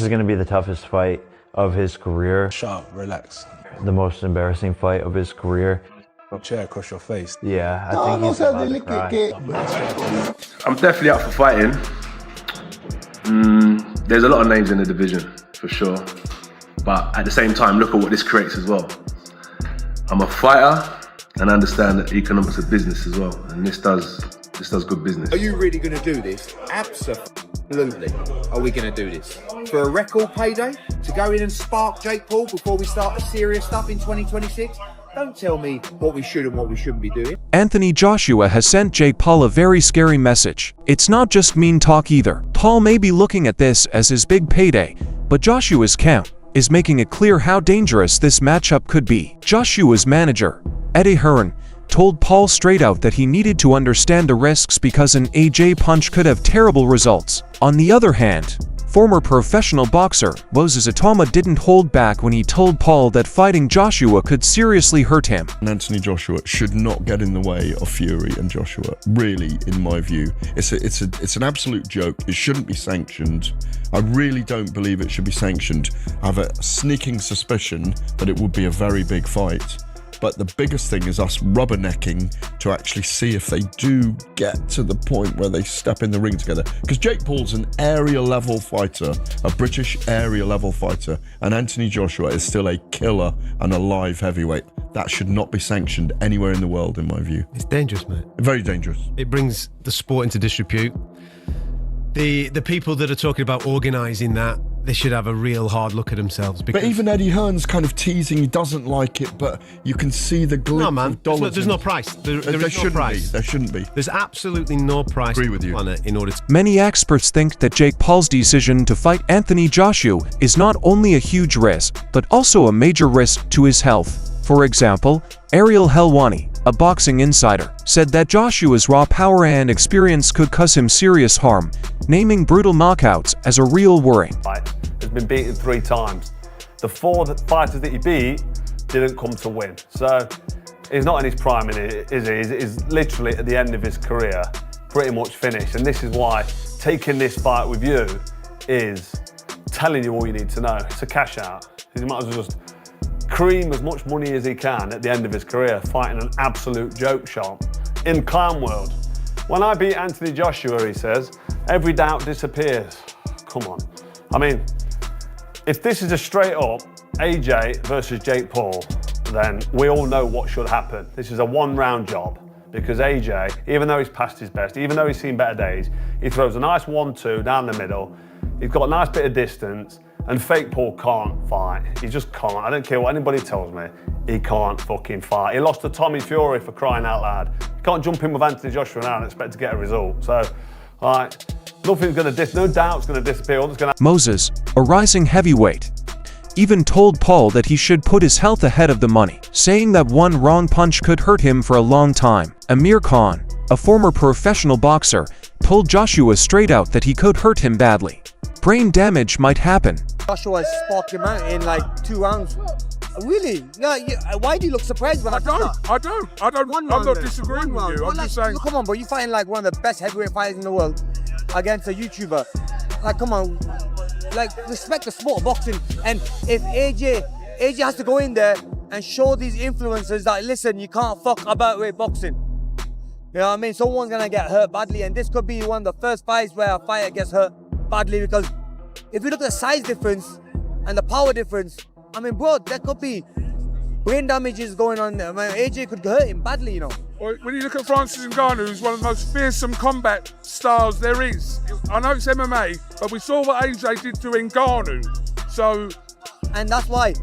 is going to be the toughest fight of his career. Sharp, relax. The most embarrassing fight of his career. Chair across your face. Yeah, I think he's about to cry. I'm definitely up for fighting. There's a lot of names in the division, for sure. But at the same time, look at what this creates as well. I'm a fighter and I understand that economics of business as well. And this does good business. Are you really going to do this? Absolutely. Are we going to do this? For a record payday? To go in and spark Jake Paul before we start the serious stuff in 2026? Don't tell me what we should and what we shouldn't be doing. Anthony Joshua has sent Jake Paul a very scary message. It's not just mean talk either. Paul may be looking at this as his big payday, but Joshua's camp is making it clear how dangerous this matchup could be. Joshua's manager, Eddie Hearn, told Paul straight out that he needed to understand the risks because an AJ punch could have terrible results. On the other hand, former professional boxer Moses Atoma didn't hold back when he told Paul that fighting Joshua could seriously hurt him. Anthony Joshua should not get in the way of Fury and Joshua, really, in my view. It's an absolute joke. It shouldn't be sanctioned. I really don't believe it should be sanctioned. I have a sneaking suspicion that it would be a very big fight. But the biggest thing is us rubbernecking to actually see if they do get to the point where they step in the ring together. Because Jake Paul's an area level fighter, a British area level fighter, and Anthony Joshua is still a killer and a live heavyweight. That should not be sanctioned anywhere in the world, in my view. It's dangerous, mate. Very dangerous. It brings the sport into disrepute. The people that are talking about organising that, they should have a real hard look at themselves. But even Eddie Hearn's kind of teasing he doesn't like it, but you can see the glitz of dollars. There's no price. There is no price. There shouldn't be. There's absolutely no price on the planet in order to... Many experts think that Jake Paul's decision to fight Anthony Joshua is not only a huge risk, but also a major risk to his health. For example, Ariel Helwani, a boxing insider, said that Joshua's raw power and experience could cause him serious harm, naming brutal knockouts as a real worry. Has been beaten 3 times. The 4 fighters that he beat didn't come to win. So he's not in his prime, is he? He's literally at the end of his career, pretty much finished. And this is why taking this fight with you is telling you all you need to know. It's a cash out. He might as well just cream as much money as he can at the end of his career, fighting an absolute joke shop in clown world. When I beat Anthony Joshua, he says, every doubt disappears. Come on. I mean, if this is a straight up AJ versus Jake Paul, then we all know what should happen. This is a 1-round job because AJ, even though he's past his best, even though he's seen better days, he throws a nice 1-2 down the middle. He's got a nice bit of distance. And fake Paul can't fight. He just can't. I don't care what anybody tells me. He can't fucking fight. He lost to Tommy Fury, for crying out loud. You can't jump in with Anthony Joshua now and expect to get a result. So, nothing's going to no doubt's going to disappear. Moses, a rising heavyweight, even told Paul that he should put his health ahead of the money, saying that one wrong punch could hurt him for a long time. Amir Khan, a former professional boxer, told Joshua straight out that he could hurt him badly. Brain damage might happen. Joshua sparked him out in like 2 rounds. Really? No, why do you look surprised when I don't. I'm not disagreeing with you. I'm just saying. Come on, bro. You're fighting like one of the best heavyweight fighters in the world against a YouTuber. Like, come on. Like, respect the sport of boxing. And if AJ has to go in there and show these influencers that, listen, you can't fuck about with boxing. You know what I mean? Someone's gonna get hurt badly, and this could be one of the first fights where a fighter gets hurt badly, because if you look at the size difference and the power difference, I mean, bro, there could be brain damages going on there. I mean, AJ could hurt him badly, you know. When you look at Francis Ngannou, who's one of the most fearsome combat styles there is. I know it's MMA, but we saw what AJ did to Ngannou. So, and that's why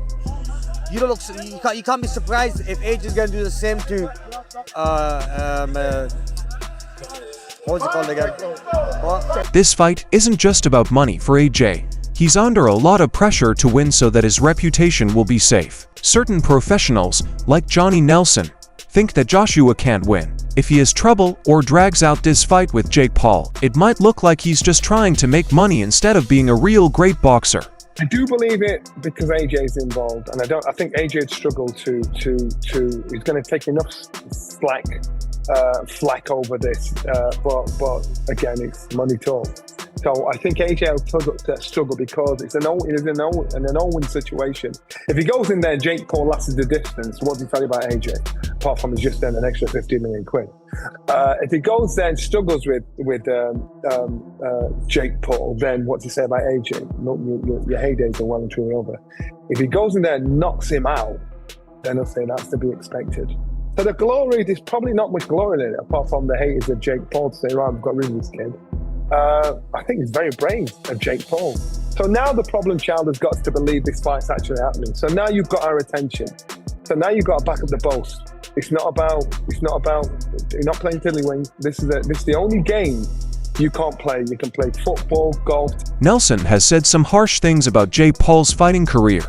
you can't be surprised if AJ's going to do the same to what's it called again? What? This fight isn't just about money for AJ. He's under a lot of pressure to win so that his reputation will be safe. Certain professionals, like Johnny Nelson, think that Joshua can't win. If he has trouble or drags out this fight with Jake Paul, it might look like he's just trying to make money instead of being a real great boxer. I do believe it because AJ's involved, and I think AJ'd struggle to he's going to take enough flack over this, but again, it's money talk. So I think AJ will struggle because it's an Owen situation. If he goes in there, Jake Paul lasted the distance. What does he tell you about AJ? Apart from he's just earned an extra 15 million quid. If he goes there and struggles with Jake Paul, then what's he say about AJ? Your heydays are well and truly over. If he goes in there and knocks him out, then I'll say that's to be expected. So the glory, there's probably not much glory in it, apart from the haters of Jake Paul to say, right, I've got rid of this kid. I think it's very brave of Jake Paul. So now the problem child has got to believe this fight's actually happening. So now you've got our attention. So now you've got to back up the boast. It's not about, you're not playing tiddlywink. This is the only game you can't play. You can play football, golf. Nelson has said some harsh things about Jake Paul's fighting career.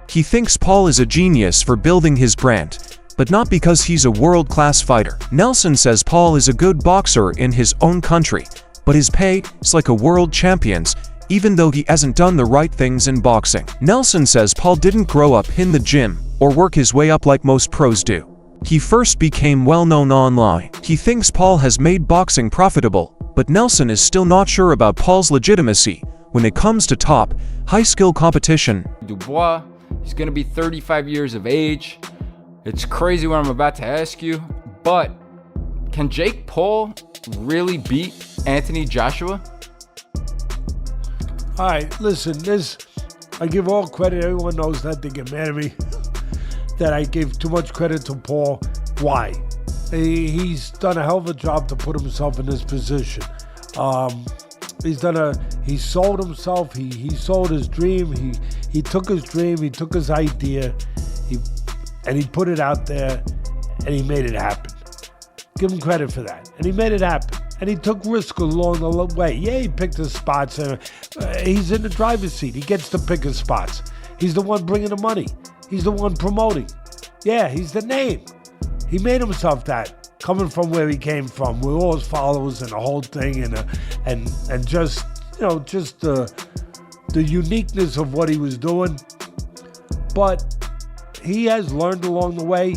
He thinks Paul is a genius for building his brand, but not because he's a world-class fighter. Nelson says Paul is a good boxer in his own country, but his pay is like a world champion's, even though he hasn't done the right things in boxing. Nelson says Paul didn't grow up in the gym or work his way up like most pros do. He first became well-known online. He thinks Paul has made boxing profitable, but Nelson is still not sure about Paul's legitimacy when it comes to top, high-skill competition. Dubois, he's gonna be 35 years of age. It's crazy what I'm about to ask you, but can Jake Paul really beat Anthony Joshua? All right, listen, I give all credit. Everyone knows that. They get mad at me that I gave too much credit to Paul. Why? He's done a hell of a job to put himself in this position. He sold himself. He sold his dream. He took his dream. He took his idea. And he put it out there, and he made it happen. Give him credit for that. And he made it happen. And he took risk along the way. Yeah, he picked his spots. He's in the driver's seat. He gets to pick his spots. He's the one bringing the money. He's the one promoting. Yeah, he's the name. He made himself that, coming from where he came from, with all his followers and the whole thing, and just the uniqueness of what he was doing. But he has learned along the way.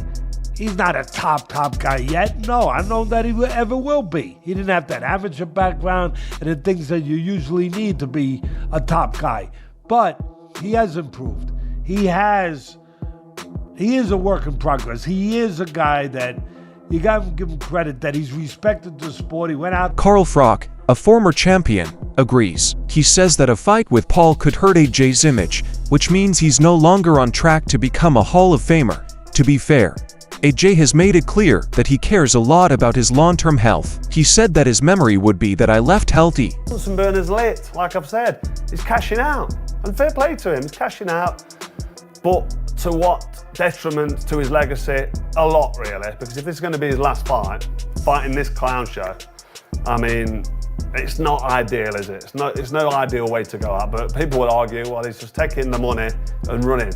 He's not a top guy yet. No, I don't know that he ever will be. He didn't have that amateur background and the things that you usually need to be a top guy. But he has improved. He is a work in progress. He is a guy that you got to give him credit that he's respected the sport. He went out. Carl Frock, a former champion, agrees. He says that a fight with Paul could hurt AJ's image, which means he's no longer on track to become a Hall of Famer. To be fair, AJ has made it clear that he cares a lot about his long-term health. He said that his memory would be that I left healthy. Bunsen burner's lit, like I've said. He's cashing out. And fair play to him, he's cashing out. But to what detriment to his legacy? A lot, really. Because if this is going to be his last fight, fighting this clown show, I mean, it's not ideal, is it? It's no ideal way to go out. But people would argue, well, he's just taking the money and running.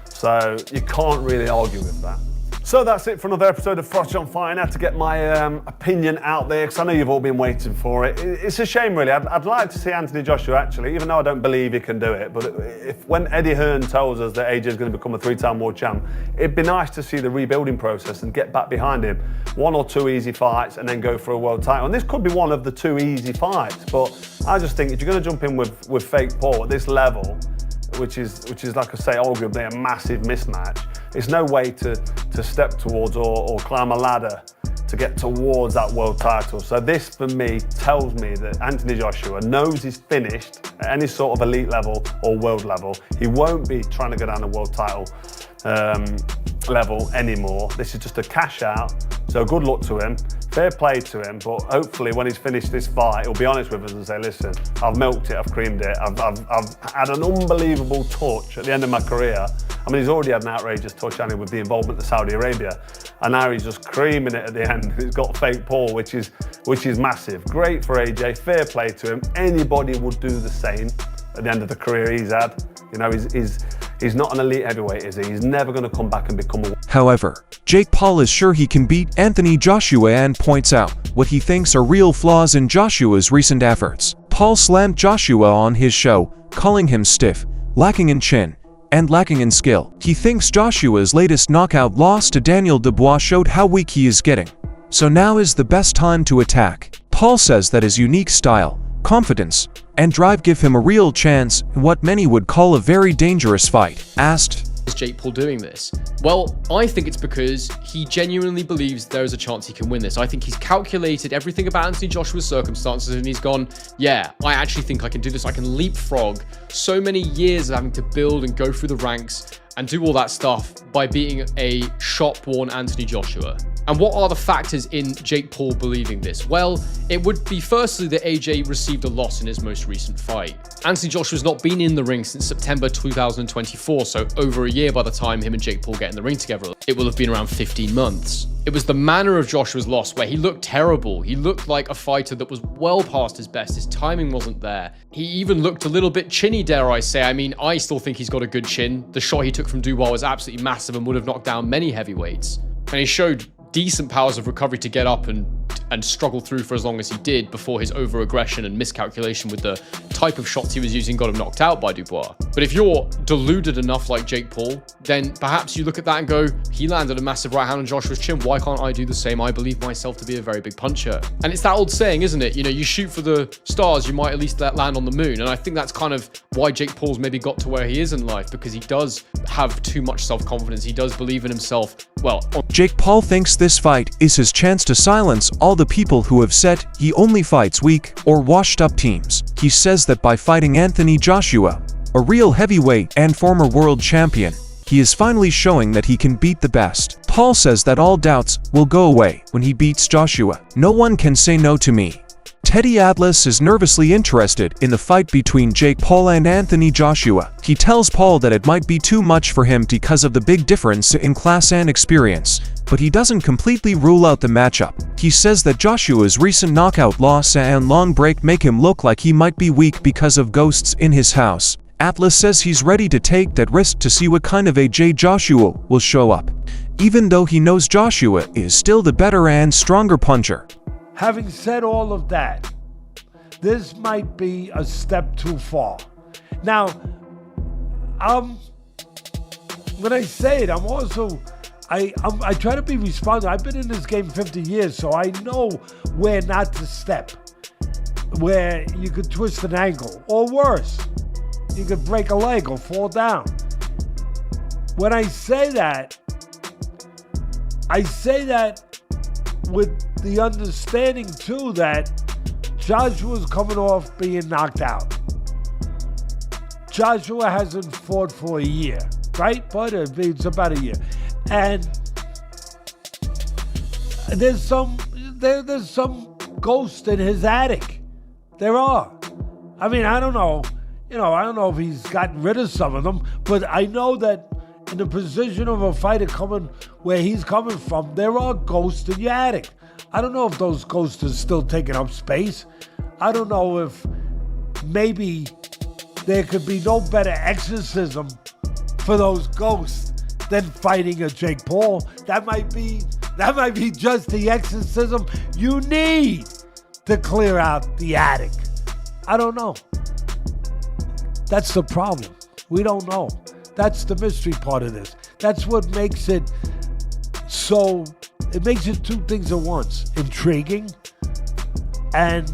So you can't really argue with that. So that's it for another episode of Frosh on Fire. I had to get my opinion out there because I know you've all been waiting for it. It's a shame, really. I'd like to see Anthony Joshua, actually, even though I don't believe he can do it. But when Eddie Hearn tells us that AJ is going to become a 3-time world champ, it'd be nice to see the rebuilding process and get back behind him. 1 or 2 easy fights and then go for a world title. And this could be one of the 2 easy fights. But I just think if you're going to jump in with fake Paul at this level, which is like I say, arguably a massive mismatch, it's no way to step towards or climb a ladder to get towards that world title. So this, for me, tells me that Anthony Joshua knows he's finished at any sort of elite level or world level. He won't be trying to go down the world title level anymore. This is just a cash out. So good luck to him. Fair play to him, but hopefully when he's finished this fight, he'll be honest with us and say, listen, I've milked it, I've creamed it, I've had an unbelievable touch at the end of my career. I mean, he's already had an outrageous touch, hasn't he, with the involvement of Saudi Arabia, and now he's just creaming it at the end. He's got fake Paul, which is massive. Great for AJ, fair play to him. Anybody would do the same at the end of the career he's had. You know, he's not an elite heavyweight, is he? He's never going to come back and become a... However, Jake Paul is sure he can beat Anthony Joshua and points out what he thinks are real flaws in Joshua's recent efforts. Paul slammed Joshua on his show, calling him stiff, lacking in chin, and lacking in skill. He thinks Joshua's latest knockout loss to Daniel Dubois showed how weak he is getting. So now is the best time to attack. Paul says that his unique style, confidence, and drive give him a real chance in what many would call a very dangerous fight. Asked, is Jake Paul doing this? Well, I think it's because he genuinely believes there is a chance he can win this. I think he's calculated everything about Anthony Joshua's circumstances and he's gone, yeah, I actually think I can do this. I can leapfrog so many years of having to build and go through the ranks and do all that stuff by beating a shop-worn Anthony Joshua. And what are the factors in Jake Paul believing this? Well, it would be firstly that AJ received a loss in his most recent fight. Anthony Joshua's not been in the ring since September 2024, so over a year by the time him and Jake Paul get in the ring together. It will have been around 15 months. It was the manner of Joshua's loss where he looked terrible. He looked like a fighter that was well past his best. His timing wasn't there. He even looked a little bit chinny, dare I say. I mean, I still think he's got a good chin. The shot he took from Dubois was absolutely massive and would have knocked down many heavyweights. And he showed decent powers of recovery to get up and struggle through for as long as he did before his over-aggression and miscalculation with the type of shots he was using got him knocked out by Dubois. But if you're deluded enough like Jake Paul, then perhaps you look at that and go, he landed a massive right hand on Joshua's chin. Why can't I do the same? I believe myself to be a very big puncher. And it's that old saying, isn't it? You know, you shoot for the stars, you might at least land on the moon. And I think that's kind of why Jake Paul's maybe got to where he is in life, because he does have too much self-confidence. He does believe in himself. Well, Jake Paul thinks this fight is his chance to silence all the people who have said he only fights weak or washed-up teams. He says that by fighting Anthony Joshua, a real heavyweight and former world champion, he is finally showing that he can beat the best. Paul says that all doubts will go away when he beats Joshua. No one can say no to me. Teddy Atlas is nervously interested in the fight between Jake Paul and Anthony Joshua. He tells Paul that it might be too much for him because of the big difference in class and experience, but he doesn't completely rule out the matchup. He says that Joshua's recent knockout loss and long break make him look like he might be weak because of ghosts in his house. Atlas says he's ready to take that risk to see what kind of AJ Joshua will show up, even though he knows Joshua is still the better and stronger puncher. Having said all of that, this might be a step too far. Now, when I say it, I'm also, I try to be responsible. I've been in this game 50 years, so I know where not to step, where you could twist an ankle, or worse, you could break a leg or fall down. When I say that with the understanding too that Joshua's coming off being knocked out. Joshua hasn't fought for a year, right? But it's about a year. And there's some ghost in his attic. There are. I mean, I don't know. I don't know if he's gotten rid of some of them, but I know that in the position of a fighter coming where he's coming from, there are ghosts in your attic. I don't know if those ghosts are still taking up space. I don't know if maybe there could be no better exorcism for those ghosts than fighting a Jake Paul. That might be just the exorcism you need to clear out the attic. I don't know. That's the problem. We don't know. That's the mystery part of this. That's what makes it so, it makes it two things at once. Intriguing and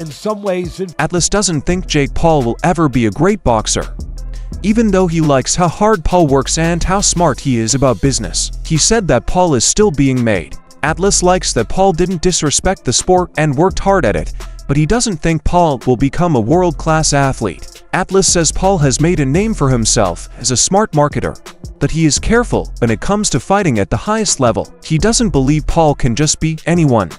in some ways... Atlas doesn't think Jake Paul will ever be a great boxer, even though he likes how hard Paul works and how smart he is about business. He said that Paul is still being made. Atlas likes that Paul didn't disrespect the sport and worked hard at it, but he doesn't think Paul will become a world-class athlete. Atlas says Paul has made a name for himself as a smart marketer, but he is careful when it comes to fighting at the highest level. He doesn't believe Paul can just beat anyone.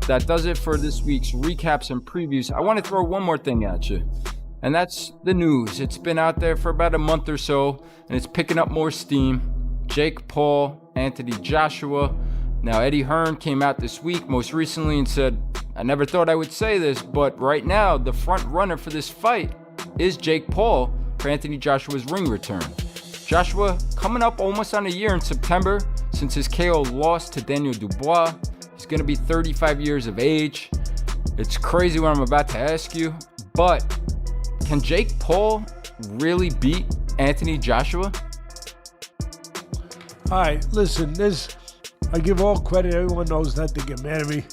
That does it for this week's recaps and previews. I want to throw one more thing at you, and that's the news. It's been out there for about a month or so, and it's picking up more steam. Jake Paul, Anthony Joshua. Now, Eddie Hearn came out this week most recently and said, I never thought I would say this, but right now, the front runner for this fight is Jake Paul for Anthony Joshua's ring return. Joshua coming up almost on a year in September since his KO loss to Daniel Dubois. He's going to be 35 years of age. It's crazy what I'm about to ask you, but can Jake Paul really beat Anthony Joshua? All right, listen, I give all credit. Everyone knows that they get mad at me.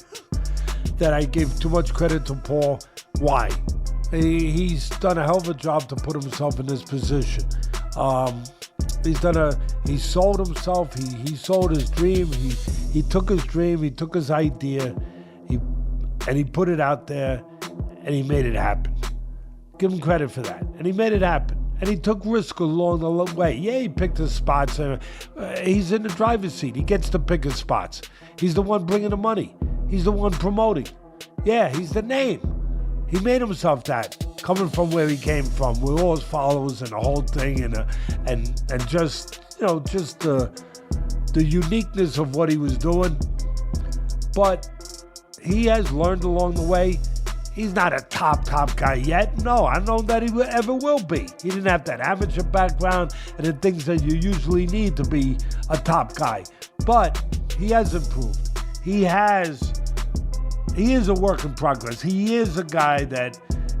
that I give too much credit to Paul. Why? He's done a hell of a job to put himself in this position. He sold himself. He sold his dream. He took his dream. He took his idea. And he put it out there, and he made it happen. Give him credit for that. And he made it happen. And he took risk along the way. Yeah, he picked his spots. He's in the driver's seat. He gets to pick his spots. He's the one bringing the money. He's the one promoting. Yeah, he's the name. He made himself that, coming from where he came from, with all his followers and the whole thing, and just the uniqueness of what he was doing. But he has learned along the way. He's not a top guy yet. No, I don't know that he ever will be. He didn't have that amateur background and the things that you usually need to be a top guy. But he has improved. He is a work in progress. He is a guy that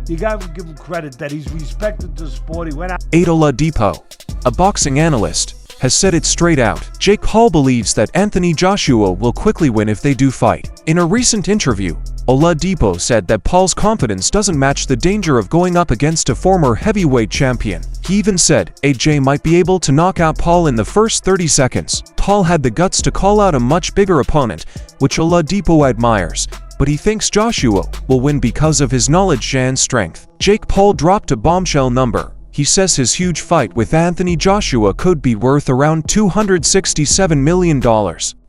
you got to give him credit that he's respected the sport. He went out. Oladipo, a boxing analyst, has said it straight out. Jake Paul believes that Anthony Joshua will quickly win if they do fight. In a recent interview, Oladipo said that Paul's confidence doesn't match the danger of going up against a former heavyweight champion. He even said AJ might be able to knock out Paul in the first 30 seconds. Paul had the guts to call out a much bigger opponent, which Oladipo admires, but he thinks Joshua will win because of his knowledge and strength. Jake Paul dropped a bombshell number. He says his huge fight with Anthony Joshua could be worth around $267 million.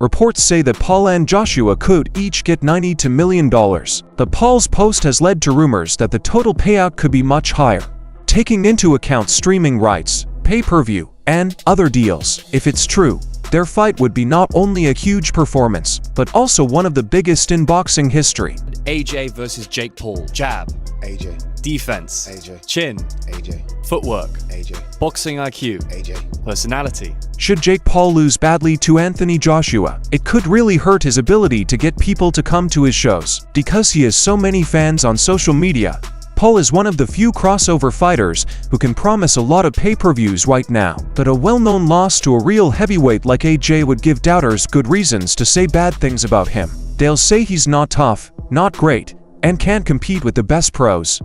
Reports say that Paul and Joshua could each get $90 million. The Paul's post has led to rumors that the total payout could be much higher, taking into account streaming rights, pay-per-view, and other deals. If it's true, their fight would be not only a huge performance, but also one of the biggest in boxing history. AJ versus Jake Paul. Jab. AJ. Defense. AJ. Chin. AJ. Footwork. AJ. Boxing IQ. AJ. Personality. Should Jake Paul lose badly to Anthony Joshua, it could really hurt his ability to get people to come to his shows. Because he has so many fans on social media, Paul is one of the few crossover fighters who can promise a lot of pay-per-views right now. But a well-known loss to a real heavyweight like AJ would give doubters good reasons to say bad things about him. They'll say he's not tough, not great, and can't compete with the best pros.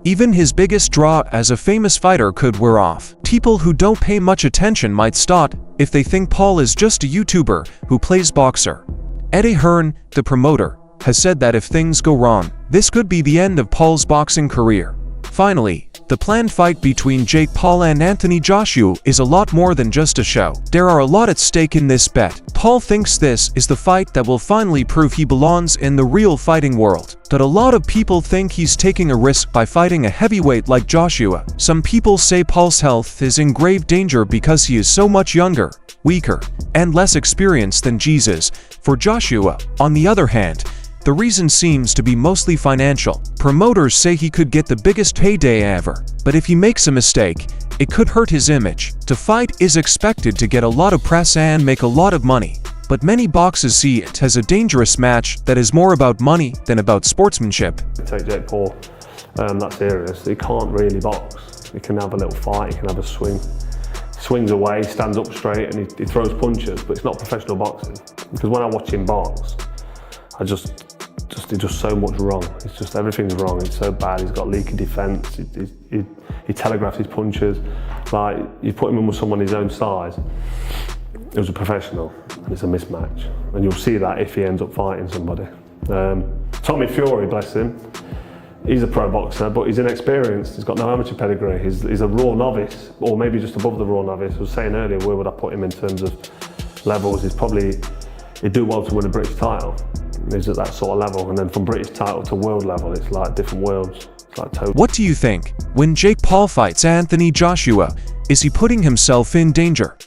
Even his biggest draw as a famous fighter could wear off. People who don't pay much attention might start if they think Paul is just a YouTuber who plays boxer. Eddie Hearn, the promoter, has said that if things go wrong, this could be the end of Paul's boxing career. Finally, the planned fight between Jake Paul and Anthony Joshua is a lot more than just a show. There are a lot at stake in this bet. Paul thinks this is the fight that will finally prove he belongs in the real fighting world. But a lot of people think he's taking a risk by fighting a heavyweight like Joshua. Some people say Paul's health is in grave danger because he is so much younger, weaker, and less experienced than Jesus. For Joshua, on the other hand, the reason seems to be mostly financial. Promoters say he could get the biggest payday ever, but if he makes a mistake, it could hurt his image. To fight is expected to get a lot of press and make a lot of money, but many boxers see it as a dangerous match that is more about money than about sportsmanship. Take Jake Paul that serious, he can't really box. He can have a little fight, he can have a swing. He swings away, stands up straight, and he throws punches, but it's not professional boxing. Because when I watch him box, he does so much wrong. It's just everything's wrong. It's so bad. He's got leaky defence. He telegraphs his punches. Like, you put him in with someone his own size, it was a professional, and it's a mismatch. And you'll see that if he ends up fighting somebody. Tommy Fury, bless him, he's a pro boxer, but he's inexperienced. He's got no amateur pedigree. He's a raw novice, or maybe just above the raw novice. I was saying earlier, where would I put him in terms of levels? He'd do well to win a British title. He's at that sort of level, and then from British title to world level, it's like different worlds. It's like total. What do you think? When Jake Paul fights Anthony Joshua, is he putting himself in danger?